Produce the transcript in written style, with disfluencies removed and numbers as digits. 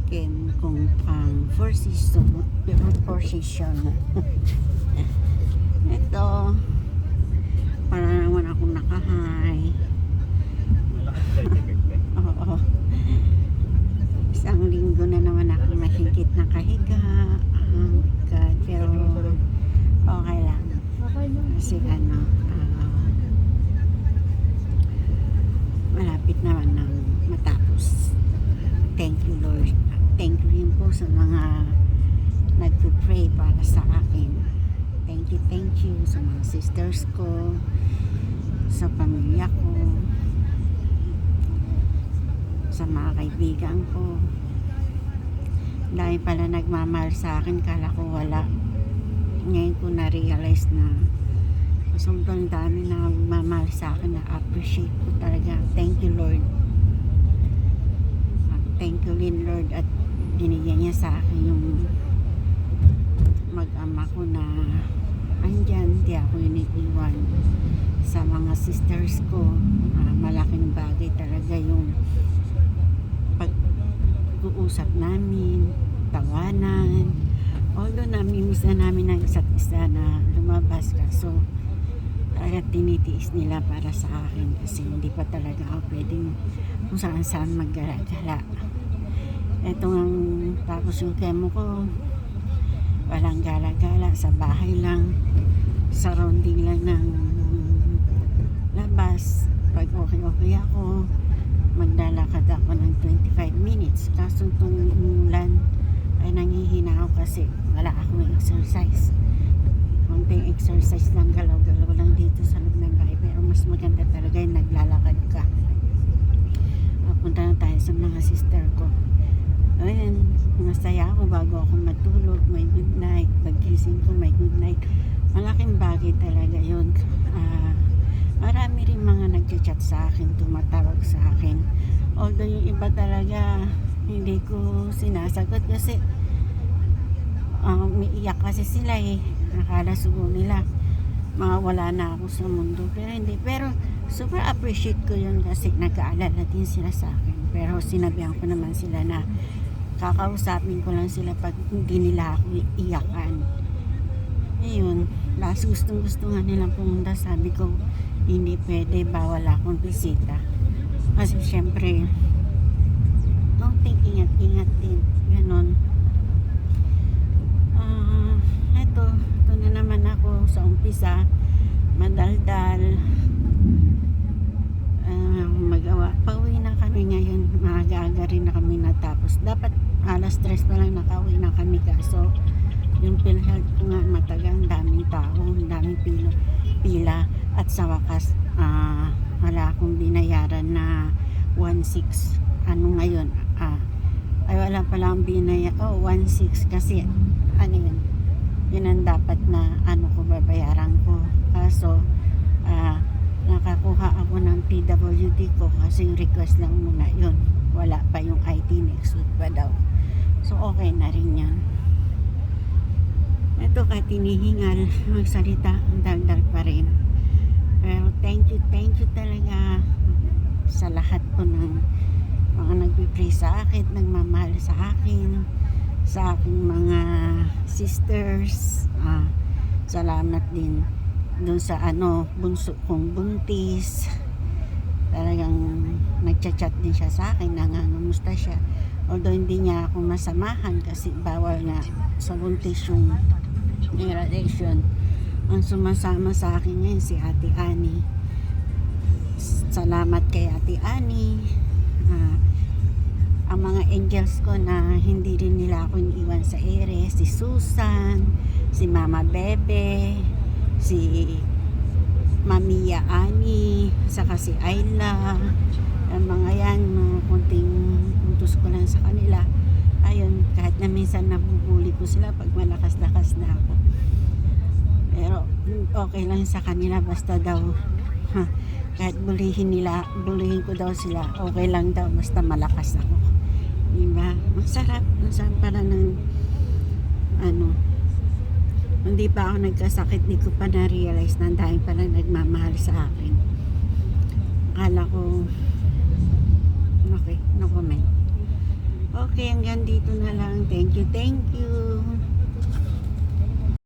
chicken kung pang four season. Ito, para naman akong nakahay. Oo. Isang linggo na naman ako mahigit nakahiga. Oh my God, pero okay lang. Kasi malapit naman nang matapos. Thank you, Lord. Thank you rin po sa mga nagpo-pray para sa akin. Thank you sa mga sisters ko, sa pamilya ko, sa mga kaibigan ko. Dahil pala nagmamahal sa akin, kala ko wala. Ngayon ko na-realize na sobrang dami na nagmamahal sa akin, na appreciate ko talaga. Thank you, Lord. Thank you rin, Lord, at binigyan niya sa akin yung mag-ama ko na andyan, di ako iniiwan. Sa mga sisters ko, malaking bagay talaga yung pag-uusap namin, tawanan. Although namimiss na namin ang isa't isa na lumabas, kaso talaga tinitiis nila para sa akin kasi hindi pa talaga ako pwedeng kung saan maggala-gala. Ito ang tapos yung chemo ko, walang gala-gala, sa bahay lang, surrounding lang ng labas. Pag okay ako, maglalakad ako ng 25 minutes. Kaso itong ulan ay nangihina ako kasi wala akong exercise. Konting exercise lang, galaw-galaw lang dito sa loob ng bahay. Pero mas maganda talaga yung naglalakad ka. Punta na tayo sa mga sister ko. Ayun, masaya ako bago ako matulog. May good night. Paggising ko, may good night. Malaking bagay talaga yun. Marami rin mga nagchat sa akin, tumatawag sa akin. Although yung iba talaga hindi ko sinasagot kasi umiiyak kasi sila eh. Nakala siguro nila mawala na ako sa mundo, pero hindi. Pero super appreciate ko yun kasi nag-aalala din sila sa akin. Pero sinabihan ko naman sila na kakausapin ko lang sila pag hindi nila ako iiyakan. Ayun, last gusto nga nilang pumunta. Sabi ko hindi pwede, bawal akong bisita kasi syempre ingat din, ganon. Ito na naman ako sa umpisa, madaldal. Magawa, pauwi na kami ngayon, maaga-aga rin na kami natapos. Dapat alas 3 pa lang nakauwi na kami, kaso yung PhilHealth ko nga matagal, daming tao, daming pila, at sa wakas wala akong binayaran na 1.6. Ano ngayon? Ay wala pala akong 1.6 kasi yun ang dapat na ko babayaran ko. Kaso nakakuha ako ng PWD ko kasi request lang muna yun. Wala pa yung IT, next week pa daw. So okay na rin yan. Ito kahit tinihingal magsalita, ang daldal pa rin. Pero thank you talaga sa lahat po ng mga nagpipray sa akin, nagmamahal sa akin, sa aking mga sisters. Salamat din dun sa bunso kong buntis. Talagang nagchat-chat din siya sa akin, nangangamusta siya. Although hindi niya ako masamahan kasi bawal nga sa buntis yung irradiation. Ang sumasama sa akin ngayon si Ate Annie. Salamat kay Ate Annie. Ang mga angels ko na hindi rin nila ako iniwan sa ere, si Susan, si Mama Bebe, si Mamiya Ani, saka si Ayla. Ang mga yan, mga kunting utos ko lang sa kanila. Ayun, kahit na minsan nabubuli ko sila pag malakas-lakas na ako. Pero okay lang sa kanila, basta daw kahit bulihin ko daw sila, okay lang daw basta malakas ako. Diba? Masarap para ng hindi pa ako nagkasakit, di ko pa na-realize na dahil pala nagmamahal sa akin. Akala ko okay, no comment. Okay, hanggang dito na lang. Thank you, thank you.